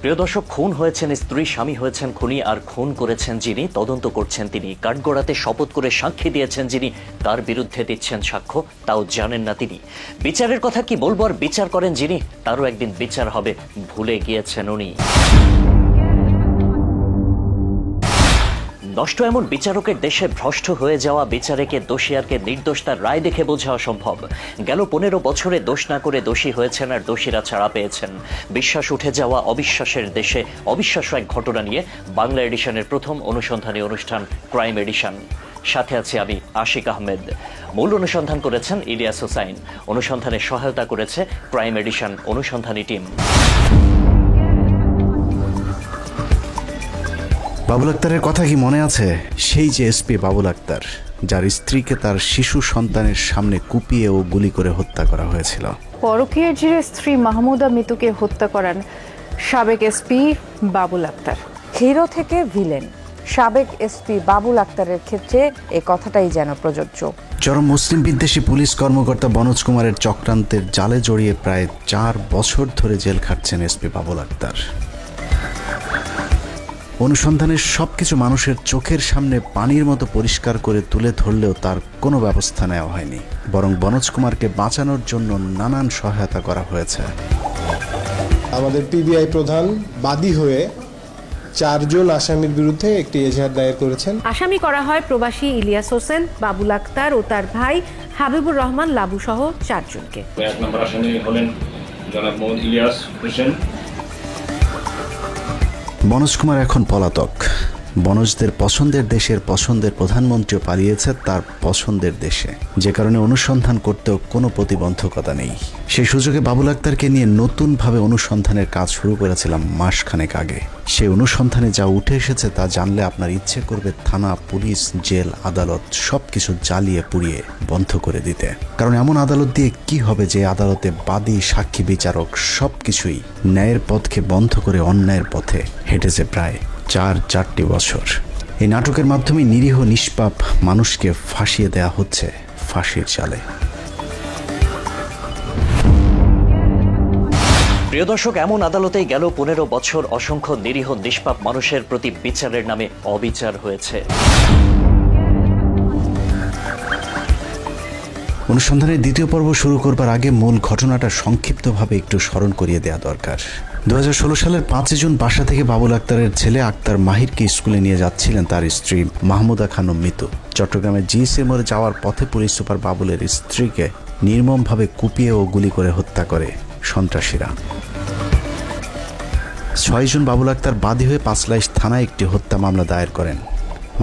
প্রিয় দর্শক, খুন হয়েছেন স্ত্রী, স্বামী হয়েছেন খুনি, আর খুন করেছেন যিনি তদন্ত করছেন তিনি, কাঠগড়াতে শপথ করে সাক্ষী দিয়েছেন যিনি তার বিরুদ্ধে দিচ্ছেন সাক্ষ্য, তাও জানেন না তিনি। বিচারের কথা কি বলবো, আর বিচার করেন যিনি তারও একদিন বিচার হবে, ভুলে গিয়েছেন উনি। নষ্ট এমন বিচারকের দেশে ভ্রষ্ট হয়ে যাওয়া বিচারকে দোষীকে নির্দোষ তার রায় দেখে বোঝা অসম্ভব। গেল 15 বছরে দোষ না করে দোষী হয়েছেন আর দোষীরা ছাড়া পেয়েছেন। বিশ্বাস উঠে যাওয়া অবিশ্বাসের দেশে অবিশ্বাস্য এক ঘটনা নিয়ে বাংলা এডিশনের প্রথম অনুসন্ধানী অনুষ্ঠান ক্রাইম এডিশন। সাথে আছি আমি আশিক আহমেদ। মূল অনুসন্ধান করেছেন ইলিয়াস হোসাইন, অনুসন্ধানে সহায়তা করেছে ক্রাইম এডিশন অনুসন্ধানী টিম। বাবুল আক্তারের কথা কি মনে আছে? সেই যে এসপি বাবুল আক্তার, যার স্ত্রীকে তার শিশু সন্তানের সামনে কুপিয়ে ও গুলি করে হত্যা করা হয়েছিল। পরকীয়ার জেরে স্ত্রী মাহমুদা মিতুকে হত্যা করেন সাবেক এসপি বাবুল আক্তার। হিরো থেকে ভিলেন, সাবেক এসপি বাবুল আক্তারের ক্ষেত্রে এই কথাটাই যেন প্রযোজ্য। চরম মুসলিম বিদ্বেষী পুলিশ কর্মকর্তা বনোজ কুমারের চক্রান্তের জালে জড়িয়ে প্রায় 4 বছর ধরে জেল খাটছেন এসপি বাবুল আক্তার। অনুসন্ধানের সবকিছু মানুষের চোখের সামনে পানির মতো পরিষ্কার করে তুলে ধরলেও তার কোনো ব্যবস্থা নেওয়া হয়নি, বরং বনোজ কুমারকে বাঁচানোর জন্য নানান সহায়তা করা হয়েছে। আমাদের পিবিআই প্রধান বাদী হয়ে 4 জন আসামির বিরুদ্ধে একটি এজাহার দায়ের করেছেন। আসামি করা হয় প্রবাসী ইলিয়াস হোসেন, বাবুল আক্তার ও তার ভাই হাবিবুর রহমান লাবু সহ 4 জনকে। 1 নম্বর আসামি হলেন জনাব মোহাম্মদ ইলিয়াস হোসেন। বনোজ কুমার এখন পলাতক। বনোজদের পছন্দের দেশের পছন্দের প্রধানমন্ত্রীও পালিয়েছে তার পছন্দের দেশে, যে কারণে অনুসন্ধান করতেও কোনো প্রতিবন্ধকতা নেই। সেই সুযোগে বাবুল আক্তারকে নিয়ে নতুনভাবে অনুসন্ধানের কাজ শুরু করেছিলাম মাসখানেক আগে। সেই অনুসন্ধানে যা উঠে এসেছে তা জানলে আপনার ইচ্ছে করবে থানা, পুলিশ, জেল, আদালত সবকিছু জ্বালিয়ে পুড়িয়ে বন্ধ করে দিতে। কারণ এমন আদালত দিয়ে কি হবে যে আদালতে বাদী, সাক্ষী, বিচারক সবকিছুই ন্যায়ের পথকে বন্ধ করে অন্যায়ের পথে হেঁটেছে প্রায় 4 বছর। এই নাটকের মাধ্যমে নিরীহ নিষ্পাপ মানুষকে ফাঁসিয়ে দেয়া হচ্ছে ফাঁসির জালে। প্রিয় দর্শক, এমন আদালতেই গেল 15 বছর অসংখ্য নিরীহ নিষ্পাপ মানুষের প্রতি বিচারের নামে অবিচার হয়েছে। অনুসন্ধানের দ্বিতীয় পর্ব শুরু করবার আগে মূল ঘটনাটা সংক্ষিপ্তভাবে একটু স্মরণ করিয়ে দেওয়া দরকার। 2016 সালের 5 জুন বাসা থেকে বাবুল আক্তারের ছেলে আক্তার মাহিরকে স্কুলে নিয়ে যাচ্ছিলেন তার স্ত্রী মাহমুদা খানম মিতু। চট্টগ্রামের জিএসি মোড়ে যাওয়ার পথে পুলিশ সুপার বাবুলের স্ত্রীকে নির্মমভাবে কুপিয়ে ও গুলি করে হত্যা করে সন্ত্রাসীরা। 6 জুন বাবুল আক্তার বাদী হয়ে পাঁচলাইশ থানায় একটি হত্যা মামলা দায়ের করেন।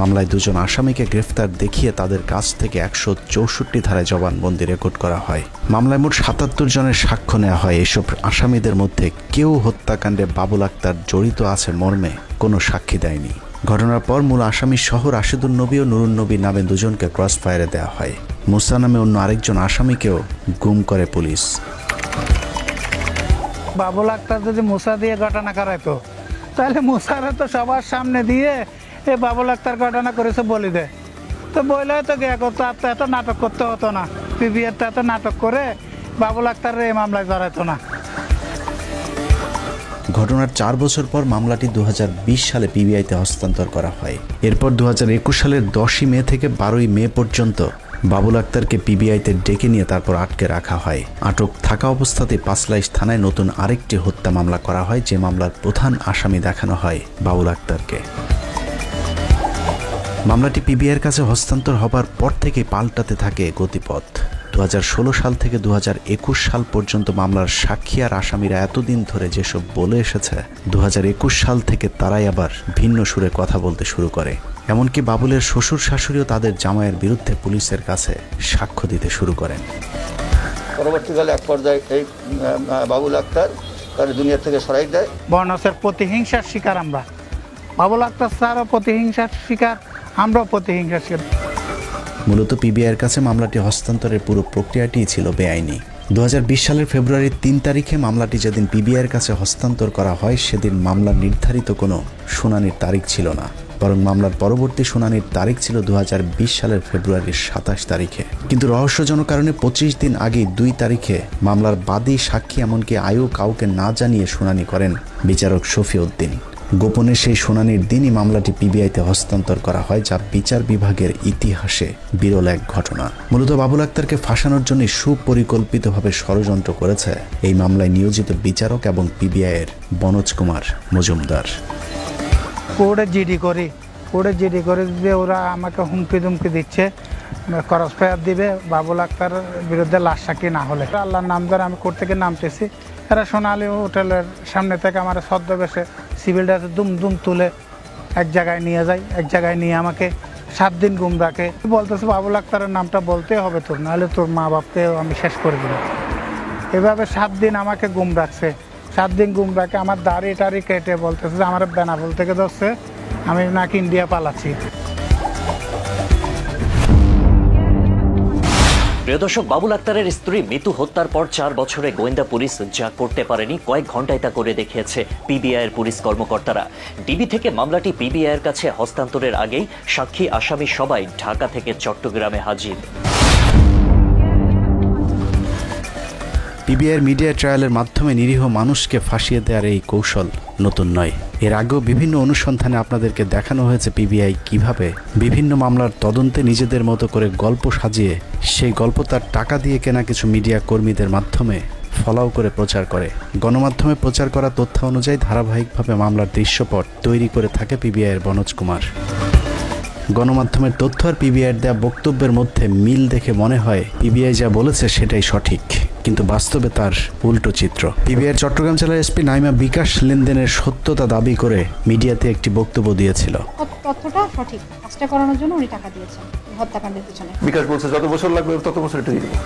মামলায় 2 জন আসামিকে গ্রেফতার দেখিয়ে তাদের কাছ থেকে 164 ধারায় জবানবন্দি রেকর্ড করা হয়। মামলায় মোট 77 জনের সাক্ষ্য নেওয়া হয়। এসব আসামিদের মধ্যে কেউ হত্যাকাণ্ডে বাবুল আক্তার জড়িত আছে মর্মে কোনো সাক্ষী দেয়নি। ঘটনার পর মূল আসামি সহ রাশেদুল নবী ও নুরুন নবী নামে 2 জনকে ক্রস ফায়ারে দেওয়া হয়। মুসা নামে অন্য আরেকজন আসামিকেও গুম করে পুলিশ। বাবুল আক্তার যদি মুসা দিয়ে ঘটনা করাইতো তাহলে মুসারা তো সবার সামনে দিয়ে এ বাবুল আক্তার ঘটনা করেছে বলে দেয়, তো বইলে হয়তো গিয়ে করতো, এত নাটক করতে হতো না। পিবিআরটা এত নাটক করে বাবুল আক্তারের এই মামলায় জড়াইতো না। ঘটনার 4 বছর পর মামলাটি 2020 সালে পিবিআইতে হস্তান্তর করা হয়। এরপর 2021 সালের 10ই মে থেকে 12ই মে পর্যন্ত বাবুল আক্তারকে পিবিআইতে ডেকে নিয়ে তারপর আটকে রাখা হয়। আটক থাকা অবস্থাতে পাঁচলাইশ থানায় নতুন আরেকটি হত্যা মামলা করা হয়, যে মামলার প্রধান আসামি দেখানো হয় বাবুল আক্তারকে। মামলাটি পিবিআইয়ের কাছে হস্তান্তর হবার পর থেকে পাল্টাতে থাকে গতিপথ। 2016 সাল থেকে 2021 সাল পর্যন্ত মামলার সাক্ষী আর আসামিরা এতদিন ধরে যেসব বলে এসেছে, 2021 সাল থেকে তারাই আবার ভিন্ন সুরে কথা বলতে শুরু করে। এমনকি বাবুলের শ্বশুর শাশুড়িও তাদের জামাইয়ের বিরুদ্ধে পুলিশের কাছে সাক্ষ্য দিতে শুরু করেন। পরবর্তীকালে এক পর্যায়ে এই বাবুল আক্তার তার দুনিয়া থেকে সরাই দেয়। বনসের প্রতিহিংসার শিকার আমরা, বাবুল আক্তার স্যারও প্রতিহিংসার শিকার, আমরাও প্রতিহিংসার শিকার। মূলত পিবিআইয়ের কাছে মামলাটি হস্তান্তরের পুরো প্রক্রিয়াটিই ছিল বেআইনি। 2020 সালের ফেব্রুয়ারির 3 তারিখে মামলাটি যেদিন পিবিআইয়ের কাছে হস্তান্তর করা হয়, সেদিন মামলার নির্ধারিত কোনো শুনানির তারিখ ছিল না। বরং মামলার পরবর্তী শুনানির তারিখ ছিল 2020 সালের ফেব্রুয়ারির 27 তারিখে। কিন্তু রহস্যজনক কারণে 25 দিন আগেই 2 তারিখে মামলার বাদী, সাক্ষী এমনকি আয়ু কাউকে না জানিয়ে শুনানি করেন বিচারক শফিউদ্দিন। গোপনে সেই শুনানির দিনই মামলাটি পিবিআইতে হস্তান্তর করা হয়, যা বিচার বিভাগের ইতিহাসে বিরল এক ঘটনা। মূলত বাবুল আক্তারকে ফাঁসানোর জন্য সুপরিকল্পিতভাবে ষড়যন্ত্র করেছে এই মামলায় নিয়োজিত বিচারক এবং পিবিআইয়ের বনোজ কুমার মজুমদার। কোর্টে জিডি করে যে ওরা আমাকে হুমকি দুমকি দিচ্ছে, ক্রস ফায়ার দিবে বাবুল আক্তার বিরুদ্ধে লাশ সাক্ষী না হলে। আল্লাহর নাম ধরে আমি কোর্ট থেকে নামতেছি, এরা সোনালী হোটেলের সামনে থেকে আমার ছদ্মবেশে সিভিল ড্রেসে দুম দুম তুলে এক জায়গায় নিয়ে যায়। এক জায়গায় নিয়ে আমাকে 7 দিন গুম রাখে। বলতেছে বাবুল আক্তারের নামটা বলতে হবে তোর, নাহলে তোর মা বাপকে আমি শেষ করে দেবো। এভাবে 7 দিন আমাকে গুম রাখছে। 7 দিন গুম রাখে আমার দাড়ি টাড়ি কেটে বলতেছে যে আমার বেনাপোল থেকে ধরছে, আমি নাকি ইন্ডিয়া পালাচ্ছি। প্রিয় দর্শক, বাবুল আক্তারের স্ত্রী মিতু হত্যার পর 4 বছরে গোয়েন্দা পুলিশ যা করতে পারেনি, কয়েক ঘন্টায় তা করে দেখিয়েছে পিবিআইয়ের পুলিশ কর্মকর্তারা। ডিবি থেকে মামলাটি পিবিআইয়ের কাছে হস্তান্তরের আগেই সাক্ষী, আসামি সবাই ঢাকা থেকে চট্টগ্রামে হাজির। পিবিআইয়ের মিডিয়া ট্রায়ালের মাধ্যমে নিরীহ মানুষকে ফাঁসিয়ে দেওয়ার এই কৌশল নতুন নয়। এর আগেও বিভিন্ন অনুসন্ধানে আপনাদেরকে দেখানো হয়েছে পিবিআই কিভাবে বিভিন্ন মামলার তদন্তে নিজেদের মতো করে গল্প সাজিয়ে সেই গল্প তার টাকা দিয়ে কেনা কিছু মিডিয়া কর্মীদের মাধ্যমে ফলাও করে প্রচার করে। গণমাধ্যমে প্রচার করা তথ্য অনুযায়ী ধারাবাহিকভাবে মামলার দৃশ্যপট তৈরি করে থাকে পিবিআইয়ের বনোজ কুমার। গণমাধ্যমের তথ্য আর পিবিআইয়ের দেওয়া বক্তব্যের মধ্যে মিল দেখে মনে হয় পিবিআই যা বলেছে সেটাই সঠিক, কিন্তু বাস্তবে তার উল্টো চিত্র। পিবিআইয়ের চট্টগ্রাম জেলার এসপি নাইমা বিকাশ লেনদেনের সত্যতা দাবি করে মিডিয়াতে একটি বক্তব্য দিয়েছিল। তথ্যটা সঠিক, কাজটা করানোর জন্য উনি টাকা দিয়েছেন হত্যাকাণ্ডের পিছনে। বিকাশ বলছে যত বছর লাগবে তত বছর এটা দিয়ে দেবো।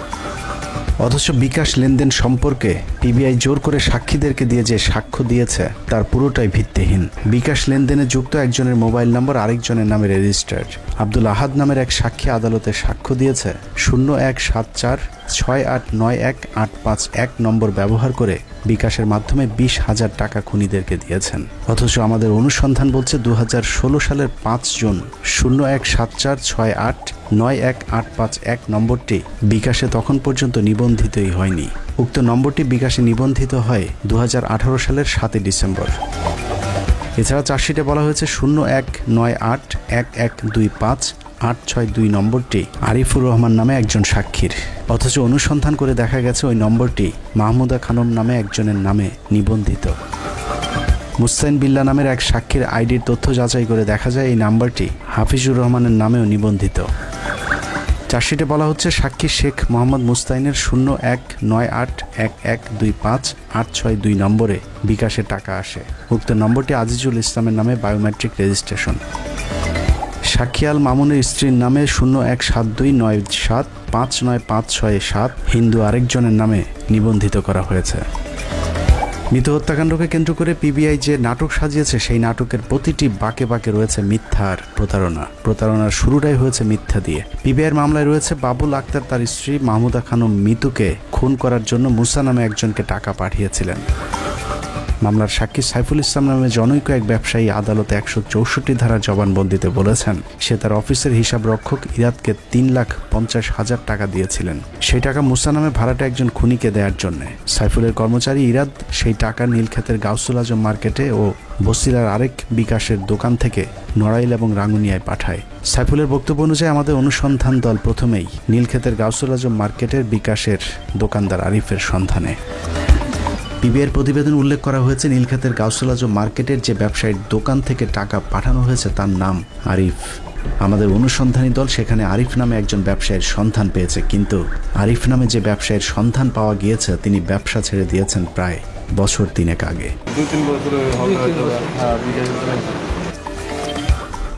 অথচ বিকাশ লেনদেন সম্পর্কে পিবিআই জোর করে সাক্ষীদেরকে দিয়ে যে সাক্ষ্য দিয়েছে তার পুরোটাই ভিত্তিহীন। বিকাশ লেনদেনে যুক্ত একজনের মোবাইল নম্বর আরেকজনের নামে রেজিস্টার্ড। আব্দুল আহাদ নামের এক সাক্ষী আদালতে সাক্ষ্য দিয়েছে 0174689185 নম্বর ব্যবহার করে বিকাশের মাধ্যমে 20,000 টাকা খুনিদেরকে দিয়েছেন। অথচ আমাদের অনুসন্ধান বলছে 2016 সালের 5 জুন 0174689185 নম্বরটি বিকাশে তখন পর্যন্ত নিবন্ধিতই হয়নি। উক্ত নম্বরটি বিকাশে নিবন্ধিত হয় 2018 সালের 7 ডিসেম্বর। এছাড়া চার্জশিটে বলা হয়েছে 01981125 নম্বরটি আরিফুর রহমান নামে একজন সাক্ষীর। অথচ অনুসন্ধান করে দেখা গেছে ওই নম্বরটি মাহমুদা খানম নামে একজনের নামে নিবন্ধিত। মুস্তাইন বিল্লাহ নামের এক সাক্ষীর আইডির তথ্য যাচাই করে দেখা যায় এই নাম্বারটি হাফিজুর রহমানের নামেও নিবন্ধিত। চার্জশিটে বলা হচ্ছে সাক্ষী শেখ মোহাম্মদ মুস্তাইনের 01981125 নম্বরে বিকাশে টাকা আসে। উক্ত নম্বরটি আজিজুল ইসলামের নামে বায়োমেট্রিক রেজিস্ট্রেশন। সাক্ষী আল মামুনের স্ত্রীর নামে 0172975957 হিন্দু আরেকজনের নামে নিবন্ধিত করা হয়েছে। মৃত হত্যাকাণ্ডকে কেন্দ্র করে পিবিআই যে নাটক সাজিয়েছে সেই নাটকের প্রতিটি বাঁকে বাঁকে রয়েছে মিথ্যার প্রতারণা। প্রতারণার শুরুটাই হয়েছে মিথ্যা দিয়ে। পিবিআইয়ের মামলায় রয়েছে বাবুল আক্তার তার স্ত্রী মাহমুদা খানম মিতুকে খুন করার জন্য মুসা নামে একজনকে টাকা পাঠিয়েছিলেন। মামলার সাক্ষী সাইফুল ইসলাম নামে জনৈক এক ব্যবসায়ী আদালতে 164 ধারার জবানবন্দিতে বলেছেন সে তার অফিসের হিসাব রক্ষক ইরাদকে 3,50,000 টাকা দিয়েছিলেন। সেই টাকা মুসা নামে ভাড়াটা একজন খুনিকে দেওয়ার জন্য। সাইফুলের কর্মচারী ইরাদ সেই টাকা নীলক্ষেতের গাউসুল আজম মার্কেটে ও বসিলার আরেক বিকাশের দোকান থেকে নড়াইল এবং রাঙ্গুনিয়ায় পাঠায়। সাইফুলের বক্তব্য অনুযায়ী আমাদের অনুসন্ধান দল প্রথমেই নীলক্ষেতের গাউসুল আজম মার্কেটের বিকাশের দোকানদার আরিফের সন্ধানে। পিবিআইয়ের প্রতিবেদন উল্লেখ করা হয়েছে নীলক্ষেতের গাউসুল আজম মার্কেটের যে ব্যবসায়ীর দোকান থেকে টাকা পাঠানো হয়েছে তার নাম আরিফ। আমাদের অনুসন্ধানী দল সেখানে আরিফ নামে একজন ব্যবসায়ীর সন্ধান পেয়েছে, কিন্তু আরিফ নামে যে ব্যবসায়ীর সন্ধান পাওয়া গিয়েছে তিনি ব্যবসা ছেড়ে দিয়েছেন প্রায় বছর 3 আগে।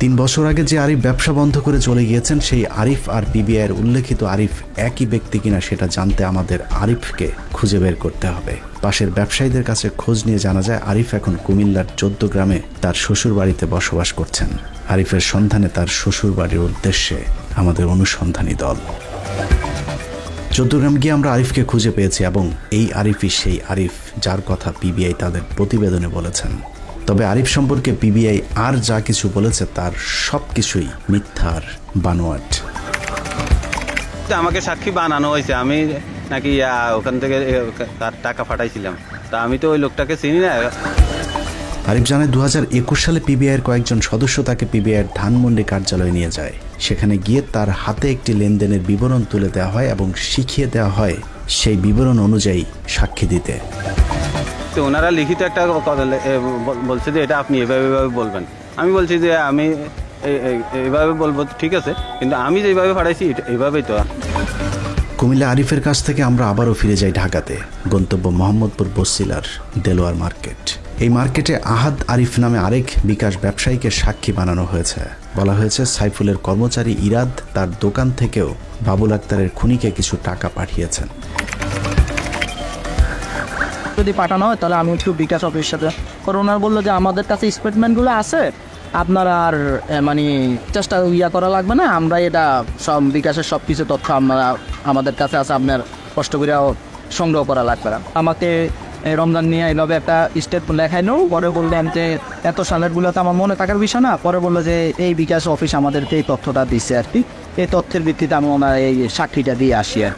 3 বছর আগে যে আরিফ ব্যবসা বন্ধ করে চলে গিয়েছেন সেই আরিফ আর পিবিআইয়ের উল্লেখিত আরিফ একই ব্যক্তি কিনা সেটা জানতে আমাদের আরিফকে খুঁজে বের করতে হবে। পাশের ব্যবসায়ীদের কাছে খোঁজ নিয়ে জানা যায় আরিফ এখন কুমিল্লার 14 গ্রামে তার শ্বশুর বাড়িতে বসবাস করছেন। আরিফের সন্ধানে তার শ্বশুর বাড়ির উদ্দেশ্যে আমাদের অনুসন্ধানী দল 14 গ্রাম গিয়ে আমরা আরিফকে খুঁজে পেয়েছি এবং এই আরিফই সেই আরিফ যার কথা পিবিআই তাদের প্রতিবেদনে বলেছেন। তবে আরিফ সম্পর্কে পিবিআই আর যা কিছু বলেছে তার সব কিছুই মিথ্যার বানোয়াট। আমাকে সাক্ষী বানানো হয়েছে, আমি নাকি ওখান থেকে টাকা পাঠাইছিলাম, তা আমি তো ওই লোকটাকে চিনি না। আরিফ জানায় 2021 সালে পিবিআইয়ের কয়েকজন সদস্য তাকে পিবিআইয়ের ধানমন্ডি কার্যালয়ে নিয়ে যায়। সেখানে গিয়ে তার হাতে একটি লেনদেনের বিবরণ তুলে দেওয়া হয় এবং শিখিয়ে দেওয়া হয় সেই বিবরণ অনুযায়ী সাক্ষী দিতে। তো ওনারা লিখিত একটা বলছে যে এটা আপনি এভাবে বলবেন। আমি বলছি যে আমি এইভাবে বলবো, ঠিক আছে, কিন্তু আমি যেভাবে পাঠাইছি এইভাবেই তো। কুমিল্লা আরিফের কাছ থেকে আমরা আবারও ফিরে যাই ঢাকাতে, গন্তব্য মোহাম্মদপুর বসিলার দেলোয়ার মার্কেট। এই মার্কেটে আহাদ আরিফ নামে আরেক বিকাশ ব্যবসায়ীকে সাক্ষী বানানো হয়েছে। বলা হয়েছে সাইফুলের কর্মচারী ইরাদ তার দোকান থেকেও বাবুল আক্তারের খুনিকে কিছু টাকা পাঠিয়েছেন। যদি পাঠানো হয় তাহলে আমি একটু বিকাশ অফিসের সাথে, কারণ ওনার বললো যে আমাদের কাছে স্টেটমেন্টগুলো আছে, আপনারা আর মানে চেষ্টা করা লাগবে না, আমরা এটা সব বিকাশের সব কিছু তথ্য আমরা আমাদের কাছে আছে, আপনার কষ্ট করে সংগ্রহ করা লাগবে না। আমাকে রমজান নিয়ে এইভাবে একটা স্টেটমেন্ট লেখাই নেও, পরে বললেন যে এত সালেরগুলো তো আমার মনে থাকার বিষয় না, পরে বললো যে এই বিকাশ অফিস আমাদেরকে এই তথ্যটা দিচ্ছে আর কি, এই তথ্যের ভিত্তিতে আমি ওনার এই সাক্ষীটা দিয়ে আসি আর।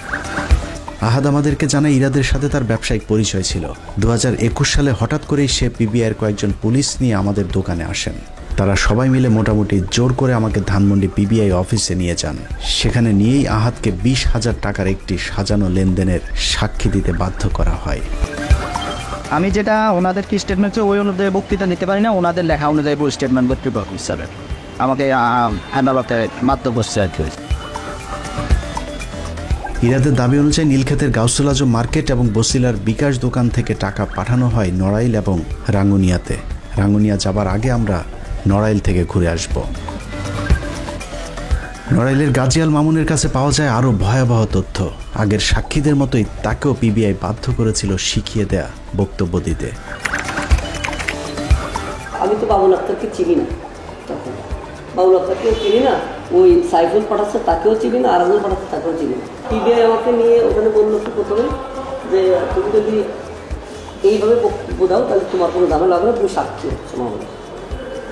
আহাদ আমাদেরকে জানায় ইরাদের সাথে তার ব্যবসায়িক পরিচয় ছিল। 2021 সালে হঠাৎ করেই সে পিবিআইয়ের কয়েকজন পুলিশ নিয়ে আমাদের দোকানে আসেন। তারা সবাই মিলে মোটামুটি জোর করে আমাকে ধানমন্ডি পিবিআই অফিসে নিয়ে যান। সেখানে নিয়েই আহাদকে 20,000 টাকার একটি সাজানো লেনদেনের সাক্ষী দিতে বাধ্য করা হয়। আমি যেটা ওনাদেরকে স্টেটমেন্ট ওই অনুযায়ী বক্তৃতা নিতে পারি না, ওনাদের লেখা অনুযায়ী স্টেটমেন্ট বক্তব্য হিসাবে আমাকে আদালতে মাত্র বসছে আর কি। ইরাদের দাবি অনুযায়ী নীলক্ষেতের গাউসুল আজম মার্কেট এবং বসিলার বিকাশ দোকান থেকে টাকা পাঠানো হয় নড়াইল এবং রাঙ্গুনিয়াতে। রাঙ্গুনিয়া যাবার আগে আমরা নড়াইল থেকে ঘুরে আসব। নড়াইলের গাজীয়াল মামুনের কাছে পাওয়া যায় আরও ভয়াবহ তথ্য। আগের সাক্ষীদের মতোই তাকেও পিবিআই বাধ্য করেছিল শিখিয়ে দেয়া বক্তব্য দিতে। আমি তো বাবুল আক্তারকে চিনি না, তখন বাবুল আক্তারকেও চিনি না, ওই সাইফুল পাঠাচ্ছে তাকেও চিনি না, আরাজুল পাঠাচ্ছে তাকেও চিনি না। পিবিআই আমাকে নিয়ে ওখানে বললো কি প্রথমে যে তুমি যদি এইভাবে বক্তব্য দাও তাহলে তোমার কোনো দামে লাগবে না, তুমি সাক্ষী হচ্ছে মামলা,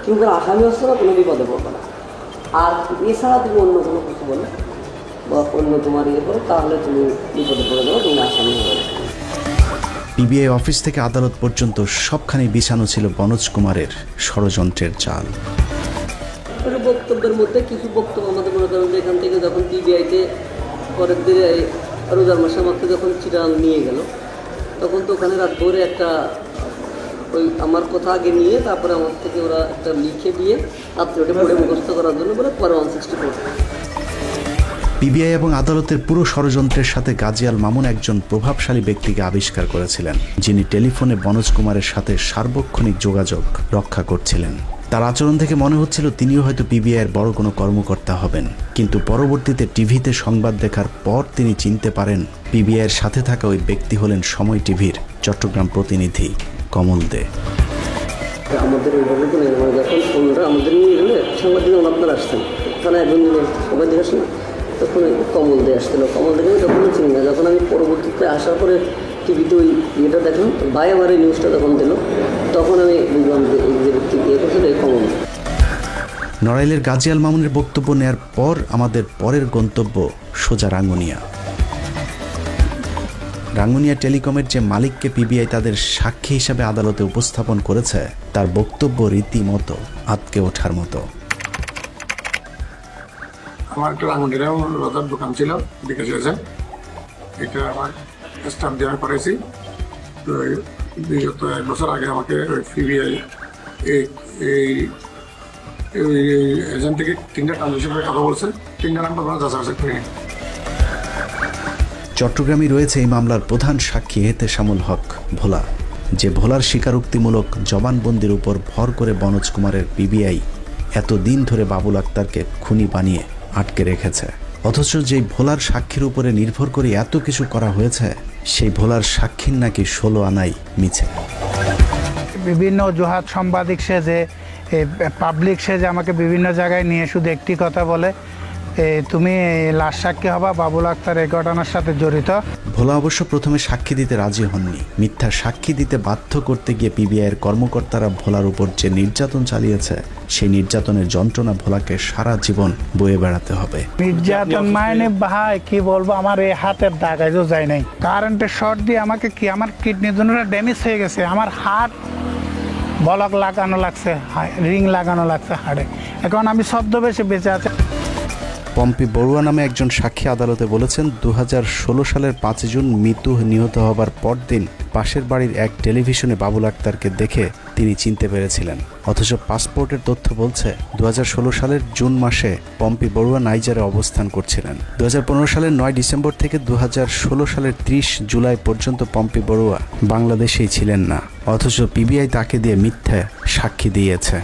তুমি কোনো আসামি হচ্ছে না, কোনো বিপদে পড়বে না, আর এছাড়া তুমি অন্য কোনো কিছু বলো বা অন্য তোমার ইয়ে করো তাহলে তুমি বিপদে পড়ে যাবে, তুমি আসামি হবে। পিবিআই অফিস থেকে আদালত পর্যন্ত সবখানে বিছানো ছিল বনোজ কুমারের ষড়যন্ত্রের জাল। বক্তব্যের মধ্যে কিছু বক্তব্য আমাদের মনে করেন যে এখান থেকে যখন পিবিআইতে পরের দিনে রোজার মাসে আমাকে যখন চিটাং নিয়ে গেল, তখন তো ওখানে রাত ভোরে একটা ওই আমার কথা আগে নিয়ে তারপরে আমার থেকে ওরা একটা লিখে দিয়ে রাত্রে ওটা পড়ে মুখস্থ করার জন্য বলে পরে 164। পিবিআই এবং আদালতের পুরো ষড়যন্ত্রের সাথে গাজীয়াল মামুন একজন প্রভাবশালী ব্যক্তিকে আবিষ্কার করেছিলেন, যিনি টেলিফোনে বনোজ কুমারের সাথে সার্বক্ষণিক যোগাযোগ রক্ষা করছিলেন। তার আচরণ থেকে মনে হচ্ছিল তিনিও হয়তো পিবিআইয়ের বড় কোনো কর্মকর্তা হবেন, কিন্তু পরবর্তীতে টিভিতে সংবাদ দেখার পর তিনি চিনতে পারেন পিবিআইয়ের সাথে থাকা ওই ব্যক্তি হলেন সময় টিভির চট্টগ্রাম প্রতিনিধি কমল দে। আমাদের ওইভাবে তো নেই, যখন ফোনটা আমাদের নিয়ে গেলে সাংবাদিক আপনারা আসতেন, তারা একজন মোবাইল দেখে আসেন, তখন কমল দে আসছিল। কমল দেখে তখন চিনি না, যখন আমি পরবর্তীতে আসার পরে টিভিতে ওই ইয়েটা দেখলাম, ভাই আমার এই নিউজটা যখন দিল, তখন আমি বুঝলাম যে এই যে ব্যক্তি ইয়ে করছিল এই কমল। নড়াইলের গাজীয়াল মামুনের বক্তব্য নেয়ার পর আমাদের পরের গন্তব্য সোজা রাঙ্গুনিয়া। রাঙ্গুনিয়া টেলিকমের যে মালিককে পিবিআই তাদের সাক্ষী হিসাবে আদালতে উপস্থাপন করেছে, তার বক্তব্য রীতিমতো আটকে ওঠার মতো। আমার একটা রাঙ্গুনিয়ার রোজার দোকান ছিল বিকাশ আছে, এটা আমার স্টাম্প দিয়ে আমি করেছি। তো বিগত 1 বছর আগে আমাকে পিবিআই এই এজেন্ট থেকে 3টা ট্রানজেকশনের কথা বলছে, 3টা নাম আপনারা যাচাই করেন। চট্টগ্রামে রয়েছে এই মামলার প্রধান সাক্ষী এহতেশামুল হক ভোলা, যে ভোলার স্বীকারোক্তিমূলক জবানবন্দির উপর ভর করে বনোজ কুমারের পিবিআই এতদিন ধরে বাবুল আক্তারকে খুনি বানিয়ে আটকে রেখেছে। অথচ যেই ভোলার সাক্ষীর উপরে নির্ভর করে এত কিছু করা হয়েছে, সেই ভোলার সাক্ষীর নাকি 16 আনাই মিছে। বিভিন্ন অজুহাত, সাংবাদিক সেজে, পাবলিক সেজে আমাকে বিভিন্ন জায়গায় নিয়ে শুধু একটি কথা বলে, তুমি লাশ সাক্ষী হবা, বাবুল আক্তার এই ঘটনার সাথে জড়িত। ভোলা অবশ্য প্রথমে সাক্ষী দিতে রাজি হননি। মিথ্যা সাক্ষী দিতে বাধ্য করতে গিয়ে পিবিআইয়ের কর্মকর্তারা ভোলার উপর যে নির্যাতন চালিয়েছে, সেই নির্যাতনের যন্ত্রণা ভোলাকে সারা জীবন বয়ে বেড়াতে হবে। নির্যাতন মানে ভাই কি বলবো, আমার এই হাতের দাগ আজও যায় নাই। কারেন্টের শর্ট দিয়ে আমাকে আমার কিডনি দুটোটা ড্যামেজ হয়ে গেছে। আমার হাত বলক লাগানো লাগছে, রিং লাগানো লাগছে হাড়ে। এখন আমি ছদ্মবেশে বেঁচে আছি। পম্পি বড়ুয়া নামে একজন সাক্ষী আদালতে বলেছেন, 2016 সালের 5 জুন মিতু নিহত হবার পরদিন পাশের বাড়ির এক টেলিভিশনে বাবুল আক্তারকে দেখে তিনি চিনতে পেরেছিলেন। অথচ পাসপোর্টের তথ্য বলছে 2016 সালের জুন মাসে পম্পি বড়ুয়া নাইজারে অবস্থান করছিলেন। 2015 সালের 9 ডিসেম্বর থেকে 2016 সালের 30 জুলাই পর্যন্ত পম্পি বড়ুয়া বাংলাদেশেই ছিলেন না। অথচ পিবিআই তাকে দিয়ে মিথ্যা সাক্ষী দিয়েছে।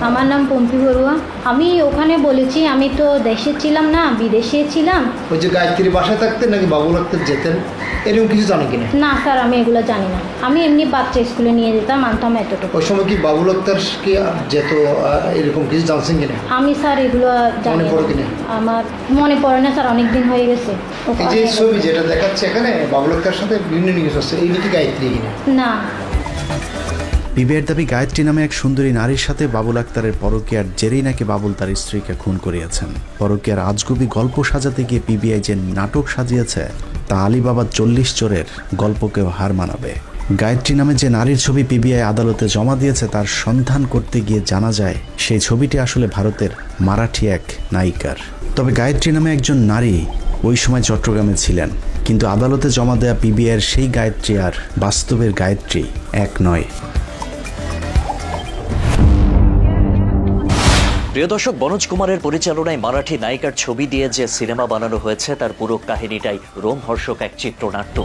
আমার নাম পম্পি বড়ুয়া। আমি ওখানে বলেছি আমি তো দেশে ছিলাম না, বিদেশে ছিলাম। ওই যে গায়ত্রীর বাসায় থাকতেন নাকি বাবুল আক্তার যেতেন, এরকম কিছু জানো কিনা? না স্যার, আমি এগুলো জানি না। আমি এমনি বাচ্চা স্কুলে নিয়ে যেতাম, আনতাম এতটুকু। ওই সময় কি বাবুল আক্তার কি যেত, এরকম কিছু জানছেন কিনা? আমি স্যার এগুলো জানি না, আমার মনে পড়ে না স্যার, অনেক দিন হয়ে গেছে। এই যে ছবি যেটা দেখাচ্ছে এখানে বাবুল আক্তার সাথে বিভিন্ন নিউজ আছে, এই কি গায়ত্রী কিনা? না। পিবিআইয়ের দাবি, গায়ত্রী নামে এক সুন্দরী নারীর সাথে বাবুল আক্তারের পরকীয়ার জেরেই নাকি বাবুল তার স্ত্রীকে খুন করিয়েছেন। পরকীয়ার আজগুবি গল্প সাজাতে গিয়ে পিবিআই যে নাটক সাজিয়েছে, তা আলিবাবা 40 চোরের গল্পকেও হার মানাবে। গায়ত্রী নামে যে নারীর ছবি পিবিআই আদালতে জমা দিয়েছে, তার সন্ধান করতে গিয়ে জানা যায় সেই ছবিটি আসলে ভারতের মারাঠি এক নায়িকার। তবে গায়ত্রী নামে একজন নারী ওই সময় চট্টগ্রামে ছিলেন, কিন্তু আদালতে জমা দেয়া পিবিআইয়ের সেই গায়ত্রী আর বাস্তবের গায়ত্রী এক নয়। প্রিয় দর্শক, বনোজ কুমারের পরিচালনায় মারাঠি নায়িকার ছবি দিয়ে যে সিনেমা বানানো হয়েছে, তার পুরো কাহিনীটাই রোমহর্ষক এক চিত্রনাট্য।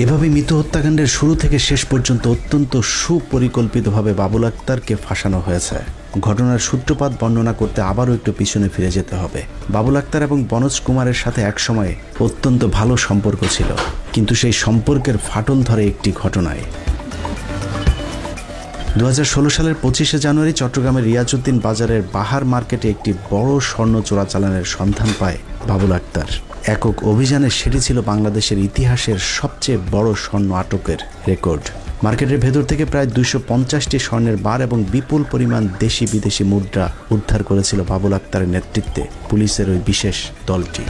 এভাবে মিতু হত্যাকাণ্ডের শুরু থেকে শেষ পর্যন্ত অত্যন্ত সুপরিকল্পিতভাবে বাবুল আক্তারকে ফাঁসানো হয়েছে। ঘটনার সূত্রপাত বর্ণনা করতে আবারও একটু পিছনে ফিরে যেতে হবে। বাবুল আক্তার এবং বনোজ কুমারের সাথে একসময় অত্যন্ত ভালো সম্পর্ক ছিল, কিন্তু সেই সম্পর্কের ফাটল ধরে একটি ঘটনায়। 2016 সালের 25শে জানুয়ারি চট্টগ্রামের রিয়াজউদ্দিন বাজারের বাহার মার্কেটে একটি বড় স্বর্ণ চোরাচালানের সন্ধান পায় বাবুল আক্তার। একক অভিযানে সেটি ছিল বাংলাদেশের ইতিহাসের সবচেয়ে বড় স্বর্ণ আটকের রেকর্ড। মার্কেটের ভেতর থেকে প্রায় 250টি স্বর্ণের বার এবং বিপুল পরিমাণ দেশি বিদেশি মুদ্রা উদ্ধার করেছিল বাবুল আক্তারের নেতৃত্বে পুলিশের ওই বিশেষ দলটি।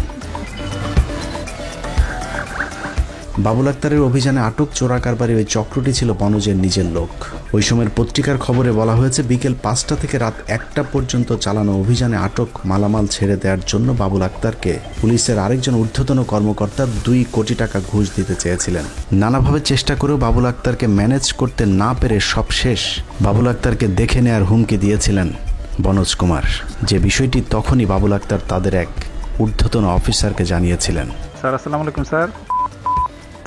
বাবুল আক্তারের অভিযানে আটক চোরা কারবারি ওই চক্রটি ছিল বনজের নিজের লোক। ওই সময়ের পত্রিকার খবরে বলা হয়েছে, বিকেল 5টা থেকে রাত 1টা পর্যন্ত চালানো অভিযানে আটক মালামাল ছেড়ে দেওয়ার জন্য বাবুল আক্তারকে পুলিশের আরেকজন ঊর্ধ্বতন কর্মকর্তা 2 কোটি টাকা ঘুষ দিতে চেয়েছিলেন। নানাভাবে চেষ্টা করেও বাবুল আক্তারকে ম্যানেজ করতে না পেরে সবশেষ বাবুল আক্তারকে দেখে নেয়ার হুমকি দিয়েছিলেন বনোজ কুমার, যে বিষয়টি তখনই বাবুল আক্তার তাদের এক ঊর্ধ্বতন অফিসারকে জানিয়েছিলেন। স্যার আসসালামু আলাইকুম।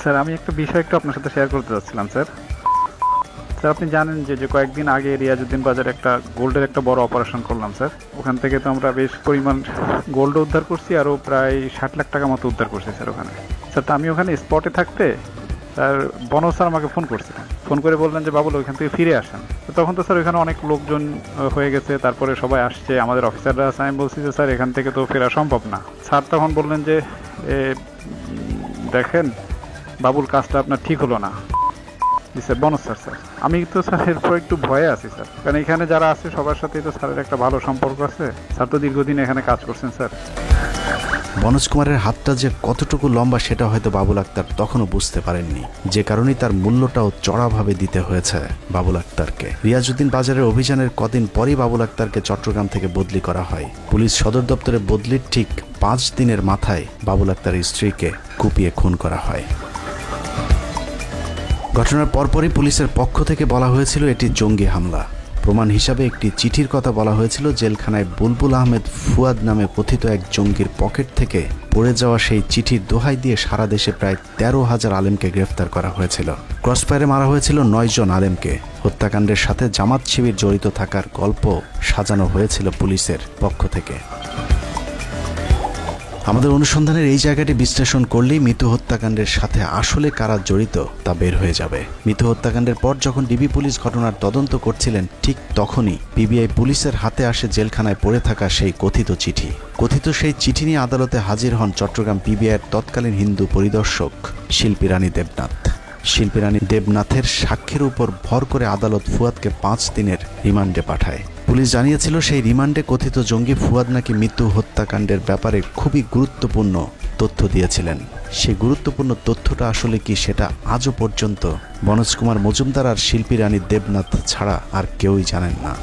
স্যার আমি একটা বিষয় একটু আপনার সাথে শেয়ার করতে চাচ্ছিলাম। স্যার আপনি জানেন যে কয়েকদিন আগে রিয়াজউদ্দিন বাজারে একটা গোল্ডের একটা বড় অপারেশন করলাম স্যার। ওখান থেকে তো আমরা বেশ পরিমাণ গোল্ড উদ্ধার করছি, আরও প্রায় 60 লাখ টাকা মতো উদ্ধার করছি স্যার ওখানে। স্যার তো আমি ওখানে স্পটে থাকতে স্যার বনোজ স্যার আমাকে ফোন করছিলেন, ফোন করে বললেন যে বাবুল ওইখান থেকে ফিরে আসেন। তো তখন তো স্যার ওইখানে অনেক লোকজন হয়ে গেছে, তারপরে সবাই আসছে, আমাদের অফিসাররা আছে। আমি বলছি যে স্যার এখান থেকে তো ফেরা সম্ভব না। স্যার তখন বললেন যে দেখেন বাবুল কাজটা আপনার ঠিক হলো না। জি স্যার, বনোজ স্যার। আমি তো স্যার এরপর একটু ভয়ে আছি স্যার, কারণ এখানে যারা আছে সবার সাথেই তো স্যারের একটা ভালো সম্পর্ক আছে। স্যার তো দীর্ঘদিন এখানে কাজ করছেন স্যার। বনোজ কুমারের হাতটা যে কতটুকু লম্বা সেটা হয়তো বাবুল আক্তার তখনও বুঝতে পারেননি, যে কারণেই তার মূল্যটাও চড়াভাবে দিতে হয়েছে বাবুল আক্তারকে। রিয়াজউদ্দিন বাজারের অভিযানের কদিন পরই বাবুল আক্তারকে চট্টগ্রাম থেকে বদলি করা হয়। পুলিশ সদর দপ্তরে বদলির ঠিক 5 দিনের মাথায় বাবুল আক্তারের স্ত্রীকে কুপিয়ে খুন করা হয়। ঘটনার পরপরই পুলিশের পক্ষ থেকে বলা হয়েছিল এটি জঙ্গি হামলা। প্রমাণ হিসাবে একটি চিঠির কথা বলা হয়েছিল। জেলখানায় বুলবুল আহমেদ ফুয়াদ নামে কথিত এক জঙ্গির পকেট থেকে পড়ে যাওয়া সেই চিঠির দোহাই দিয়ে সারা দেশে প্রায় 13,000 আলেমকে গ্রেফতার করা হয়েছিল। ক্রসফায়ারে মারা হয়েছিল 9 জন আলেমকে। হত্যাকাণ্ডের সাথে জামাত শিবির জড়িত থাকার গল্প সাজানো হয়েছিল পুলিশের পক্ষ থেকে। আমাদের অনুসন্ধানের এই জায়গাটি বিশ্লেষণ করলেই মিতু হত্যাকাণ্ডের সাথে আসলে কারা জড়িত তা বের হয়ে যাবে। মিতু হত্যাকাণ্ডের পর যখন ডিবি পুলিশ ঘটনার তদন্ত করছিলেন, ঠিক তখনই পিবিআই পুলিশের হাতে আসে জেলখানায় পড়ে থাকা সেই কথিত চিঠি। কথিত সেই চিঠি নিয়ে আদালতে হাজির হন চট্টগ্রাম পিবিআইয়ের তৎকালীন হিন্দু পরিদর্শক শিল্পী রানী দেবনাথ। শিল্পী রানী দেবনাথের সাক্ষ্যের উপর ভর করে আদালত ফুয়াদকে 5 দিনের রিমান্ডে পাঠায়। পুলিশ জানিয়েছিল সেই রিমান্ডে কথিত জঙ্গি ফুয়াদ নাকি মিতু হত্যাকাণ্ডের ব্যাপারে খুবই গুরুত্বপূর্ণ তথ্য দিয়েছিলেন। সেই গুরুত্বপূর্ণ তথ্যটা আসলে কি, সেটা আজও পর্যন্ত মনোজ কুমার মজুমদার আর শিল্পী রানী দেবনাথ ছাড়া আর কেউই জানেন না।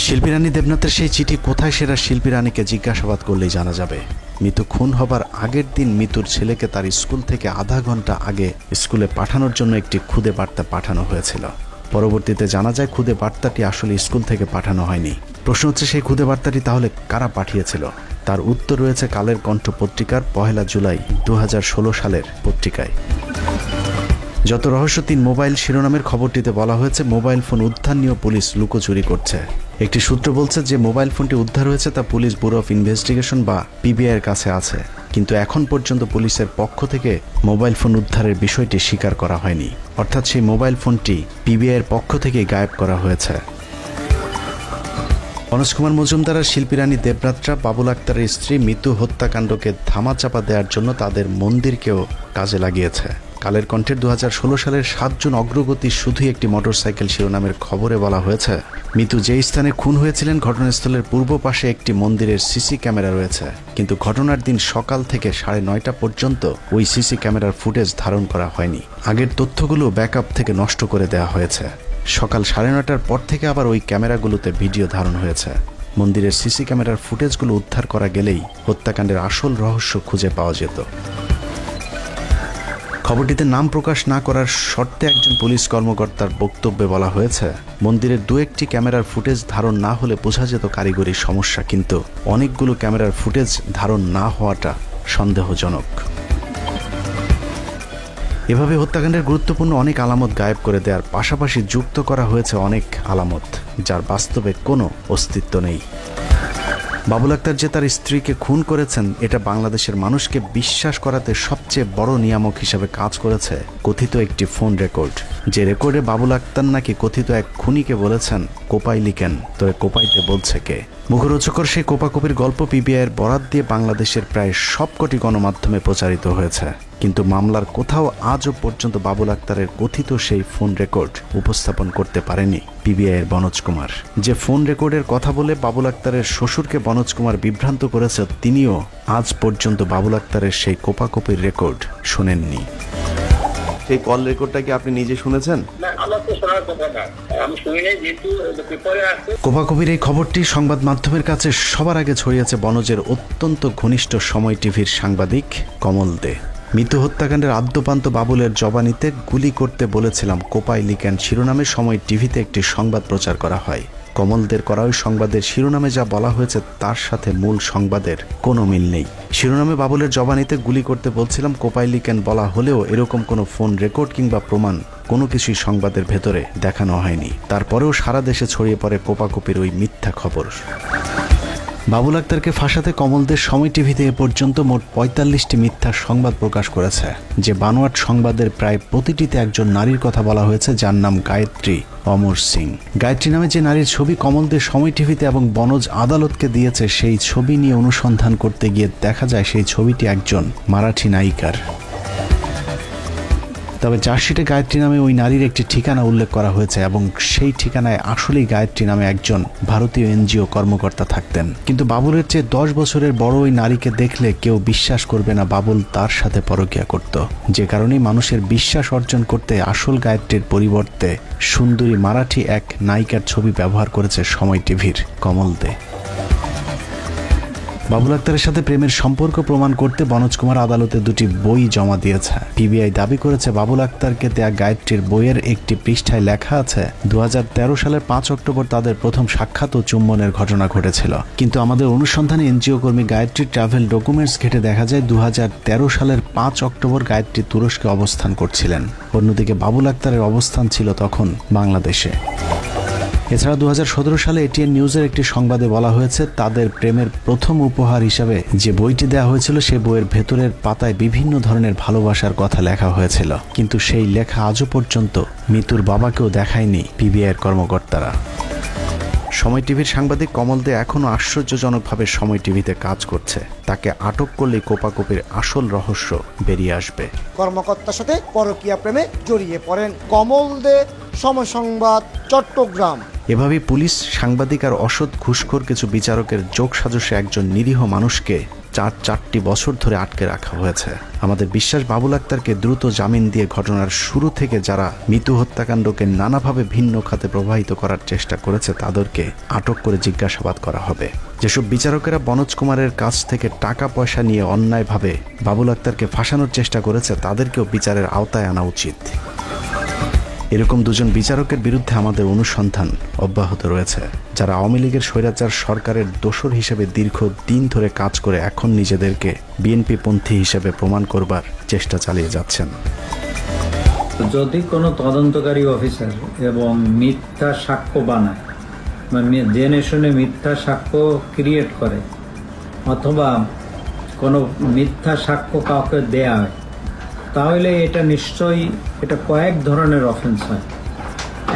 শিল্পী রানী দেবনাথের সেই চিঠি কোথায়, সেটা শিল্পী রানীকে জিজ্ঞাসাবাদ করলেই জানা যাবে। মিতু খুন হবার আগের দিন মিতুর ছেলেকে তার স্কুল থেকে আধা ঘন্টা আগে স্কুলে পাঠানোর জন্য একটি খুদে বার্তা পাঠানো হয়েছিল। পরবর্তীতে জানা যায় খুদে বার্তাটি আসলে স্কুল থেকে পাঠানো হয়নি। প্রশ্ন হচ্ছে সেই খুদে বার্তাটি তাহলে কারা পাঠিয়েছিল? তার উত্তর রয়েছে কালের কণ্ঠ পত্রিকার 1 জুলাই 2016 সালের পত্রিকায়। যত রহস্য 3 মোবাইল শিরোনামের খবরটিতে বলা হয়েছে মোবাইল ফোন উদ্ধার নিয়ে পুলিশ লুকোচুরি করছে। একটি সূত্র বলছে যে মোবাইল ফোনটি উদ্ধার হয়েছে তা পুলিশ ব্যুরো অফ ইনভেস্টিগেশন বা পিবিআই এর কাছে আছে, কিন্তু এখন পর্যন্ত পুলিশের পক্ষ থেকে মোবাইল ফোন উদ্ধারের বিষয়টি স্বীকার করা হয়নি। অর্থাৎ সেই মোবাইল ফোনটি পিবিআই এর পক্ষ থেকে গায়েব করা হয়েছে। মনোজ কুমার মজুমদার আর শিল্পী রানী দেবনাথরা বাবুল আক্তারের স্ত্রী মিতু হত্যাকাণ্ডকে ধামাচাপা দেওয়ার জন্য তাদের মন্দিরকেও কাজে লাগিয়েছে। কালের কণ্ঠের 2016 সালের 7 জুন অগ্রগতি শুধুই একটি মোটরসাইকেল শিরোনামের খবরে বলা হয়েছে মিতু যে স্থানে খুন হয়েছিলেন ঘটনাস্থলের পূর্ব পাশে একটি মন্দিরের সিসি ক্যামেরা রয়েছে, কিন্তু ঘটনার দিন সকাল থেকে 9:30 পর্যন্ত ওই সিসি ক্যামেরার ফুটেজ ধারণ করা হয়নি। আগের তথ্যগুলো ব্যাকআপ থেকে নষ্ট করে দেওয়া হয়েছে। সকাল 9:30টার পর থেকে আবার ওই ক্যামেরাগুলোতে ভিডিও ধারণ হয়েছে। মন্দিরের সিসি ক্যামেরার ফুটেজগুলো উদ্ধার করা গেলেই হত্যাকাণ্ডের আসল রহস্য খুঁজে পাওয়া যেত। খবরটিতে নাম প্রকাশ না করার শর্তে একজন পুলিশ কর্মকর্তার বক্তব্যে বলা হয়েছে মন্দিরের 2-1টি ক্যামেরার ফুটেজ ধারণ না হলে বোঝা যেত কারিগরি সমস্যা, কিন্তু অনেকগুলো ক্যামেরার ফুটেজ ধারণ না হওয়াটা সন্দেহজনক। এভাবে হত্যাকাণ্ডের গুরুত্বপূর্ণ অনেক আলামত গায়েব করে দেওয়ার পাশাপাশি যুক্ত করা হয়েছে অনেক আলামত যার বাস্তবে কোনো অস্তিত্ব নেই। বাবুল আক্তার যে তার স্ত্রীকে খুন করেছেন এটা বাংলাদেশের মানুষকে বিশ্বাস করাতে সবচেয়ে বড় নিয়ামক হিসেবে কাজ করেছে কথিত একটি ফোন রেকর্ড, যে রেকর্ডে বাবুল আক্তার নাকি কথিত এক খুনিকে বলেছেন কোপাই লিখেন তোরে কোপাইতে বলছে কে। মুখরোচকর সেই কোপাকুপির গল্প পিবিআইয়ের বরাত দিয়ে বাংলাদেশের প্রায় সবকটি গণমাধ্যমে প্রচারিত হয়েছে, কিন্তু মামলার কোথাও আজও পর্যন্ত বাবুল আক্তারের কথিত সেই ফোন রেকর্ড উপস্থাপন করতে পারেনি পিবিআইয়ের মনোজ কুমার। যে ফোন রেকর্ডের কথা বলে বাবুল আক্তারের শ্বশুরকে মনোজ কুমার বিভ্রান্ত করেছে, তিনিও আজ পর্যন্ত বাবুল আক্তারের সেই কোপাকুপির রেকর্ড শোনেননি। সেই কল রেকর্ডটা কি আপনি নিজে শুনেছেন? কোপাকুপির এই খবরটি সংবাদ মাধ্যমের কাছে সবার আগে ছড়িয়েছে বনজের অত্যন্ত ঘনিষ্ঠ সময় টিভির সাংবাদিক কমল দে। মিতু হত্যাকাণ্ডের আদ্যপান্ত বাবুলের জবানিতে গুলি করতে বলেছিলাম কোপাই লিখেন শিরোনামে সময় টিভিতে একটি সংবাদ প্রচার করা হয়। কমলদের করা ওই সংবাদের শিরোনামে যা বলা হয়েছে তার সাথে মূল সংবাদের কোনো মিল নেই। শিরোনামে বাবুলের জবানিতে গুলি করতে বলছিলাম কোপাই লিখেন বলা হলেও এরকম কোনো ফোন রেকর্ড কিংবা প্রমাণ কোনো কিছুই সংবাদের ভেতরে দেখানো হয়নি। তারপরেও সারা দেশে ছড়িয়ে পড়ে কোপাকুপির ওই মিথ্যা খবর। বাবুল আক্তারকে ফাঁসাতে কমলদের সময় টিভিতে এ পর্যন্ত মোট 45টি মিথ্যা সংবাদ প্রকাশ করেছে, যে বানোয়াট সংবাদের প্রায় প্রতিটিতে একজন নারীর কথা বলা হয়েছে যার নাম গায়ত্রী অমর সিং। গায়ত্রী নামে যে নারীর ছবি কমলদের সময় টিভিতে এবং বনজ আদালতকে দিয়েছে, সেই ছবি নিয়ে অনুসন্ধান করতে গিয়ে দেখা যায় সেই ছবিটি একজন মারাঠি নায়িকার। তবে চার্জশিটে গায়ত্রী নামে ওই নারীর একটি ঠিকানা উল্লেখ করা হয়েছে এবং সেই ঠিকানায় আসলেই গায়ত্রী নামে একজন ভারতীয় এনজিও কর্মকর্তা থাকতেন। কিন্তু বাবুলের চেয়ে 10 বছরের বড় ওই নারীকে দেখলে কেউ বিশ্বাস করবে না বাবুল তার সাথে পরকীয়া করত, যে কারণেই মানুষের বিশ্বাস অর্জন করতে আসল গায়ত্রীর পরিবর্তে সুন্দরী মারাঠি এক নায়িকার ছবি ব্যবহার করেছে সময় টিভির কমল দে। বাবুল আক্তারের সাথে প্রেমের সম্পর্ক প্রমাণ করতে মনোজ কুমার আদালতে 2টি বই জমা দিয়েছে। পিবিআই দাবি করেছে বাবুল আক্তারকে দেয়া গায়ত্রীর বইয়ের একটি পৃষ্ঠায় লেখা আছে 2013 সালের 5 অক্টোবর তাদের প্রথম সাক্ষাৎ ও চুম্বনের ঘটনা ঘটেছিল, কিন্তু আমাদের অনুসন্ধানে এনজিও কর্মী গায়ত্রীর ট্রাভেল ডকুমেন্টস ঘেটে দেখা যায় 2013 সালের 5 অক্টোবর গায়ত্রী তুরস্কে অবস্থান করছিলেন। অন্যদিকে বাবুল আক্তারের অবস্থান ছিল তখন বাংলাদেশে। এছাড়া 2017 সালে এটিএন নিউজের একটি সংবাদে বলা হয়েছে তাদের প্রেমের প্রথম উপহার হিসাবে যে বইটি দেওয়া হয়েছিল সে বইয়ের ভেতরের পাতায় বিভিন্ন ধরনের ভালোবাসার কথা লেখা হয়েছিল, কিন্তু সেই লেখা আজও পর্যন্ত মিতুর বাবাকেও দেখায়নি পিবিআইয়ের কর্মকর্তারা। সময় টিভির সাংবাদিক কমল দে এখনো আশ্চর্যজনকভাবে সময় টিভিতে কাজ করছে। তাকে আটক করলে কোপাকুপির আসল রহস্য বেরিয়ে আসবে। কর্মকর্তার সাথে পরকীয়া প্রেমে জড়িয়ে পড়েন কমল দে, সময় সংবাদ, চট্টগ্রাম। এভাবেই পুলিশ, সাংবাদিক আর অসৎ ঘুষখোর কিছু বিচারকের যোগসাজশে একজন নিরীহ মানুষকে 4 বছর ধরে আটকে রাখা হয়েছে। আমাদের বিশ্বাস বাবুল আক্তারকে দ্রুত জামিন দিয়ে ঘটনার শুরু থেকে যারা মিতু হত্যাকাণ্ডকে নানাভাবে ভিন্ন খাতে প্রবাহিত করার চেষ্টা করেছে তাদেরকে আটক করে জিজ্ঞাসাবাদ করা হবে। যেসব বিচারকেরা বনোজ কুমারের কাছ থেকে টাকা পয়সা নিয়ে অন্যায়ভাবে বাবুল আক্তারকে ফাঁসানোর চেষ্টা করেছে তাদেরকেও বিচারের আওতায় আনা উচিত। এরকম দুজন বিচারকের বিরুদ্ধে আমাদের অনুসন্ধান অব্যাহত রয়েছে, যারা আওয়ামী লীগের স্বৈরাচার সরকারের দোসর হিসেবে দীর্ঘদিন ধরে কাজ করে এখন নিজেদেরকে বিএনপি পন্থী হিসেবে প্রমাণ করবার চেষ্টা চালিয়ে যাচ্ছেন। যদি কোনো তদন্তকারী অফিসার এবং মিথ্যা সাক্ষ্য বানায়, জেনে শুনে মিথ্যা সাক্ষ্য ক্রিয়েট করে, অথবা কোনো মিথ্যা সাক্ষ্য কাউকে দেয়া হয়, তাহলে এটা নিশ্চয়ই এটা কয়েক ধরনের অফেন্স হয়।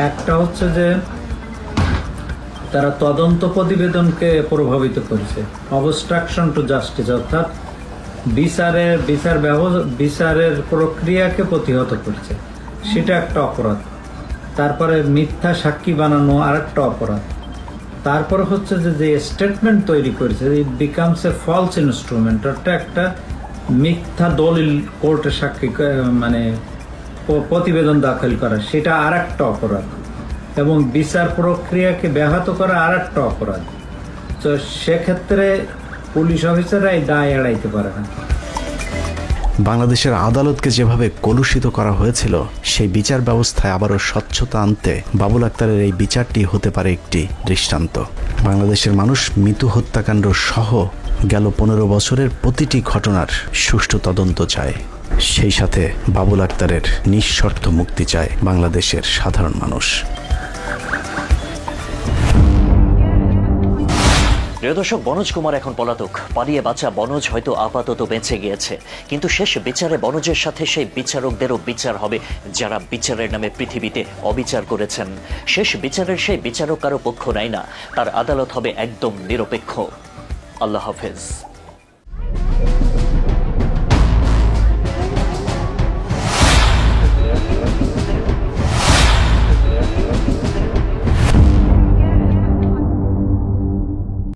একটা হচ্ছে যে তারা তদন্ত প্রতিবেদনকে প্রভাবিত করেছে, অবস্ট্রাকশন টু জাস্টিস, অর্থাৎ বিচারের প্রক্রিয়াকে প্রতিহত করছে, সেটা একটা অপরাধ। তারপরে মিথ্যা সাক্ষী বানানো আরেকটা অপরাধ। তারপর হচ্ছে যে স্টেটমেন্ট তৈরি করেছে, it becomes a false instrument, অর্থাৎ একটা মিথ্যা দলিল কোর্টে সাক্ষী প্রতিবেদন দাখিল করা, সেটা আর একটা অপরাধ। এবং বিচার প্রক্রিয়াকে ব্যাহত করা আর একটা অপরাধ। তো সেক্ষেত্রে পুলিশ অফিসাররা এই দায় এড়াইতে পারে না। বাংলাদেশের আদালতকে যেভাবে কলুষিত করা হয়েছিল সেই বিচার ব্যবস্থায় আবারও স্বচ্ছতা আনতে বাবুল আক্তারের এই বিচারটি হতে পারে একটি দৃষ্টান্ত। বাংলাদেশের মানুষ মিতু হত্যাকাণ্ড সহ গেল 15 বছরের প্রতিটি ঘটনার সুষ্ঠু তদন্ত চায়, সেই সাথে বাবুল আক্তারের নিঃশর্ত মুক্তি চায় বাংলাদেশের সাধারণ মানুষ। প্রিয় দর্শক, বনোজ কুমার এখন পলাতক। পালিয়ে বাঁচা বনোজ হয়তো আপাতত বেঁচে গিয়েছে, কিন্তু শেষ বিচারে বনোজের সাথে সেই বিচারকদেরও বিচার হবে যারা বিচারের নামে পৃথিবীতে অবিচার করেছেন। শেষ বিচারের সেই বিচারক কারো পক্ষ নেয় না, তার আদালত হবে একদম নিরপেক্ষ। আল্লাহ হাফেজ।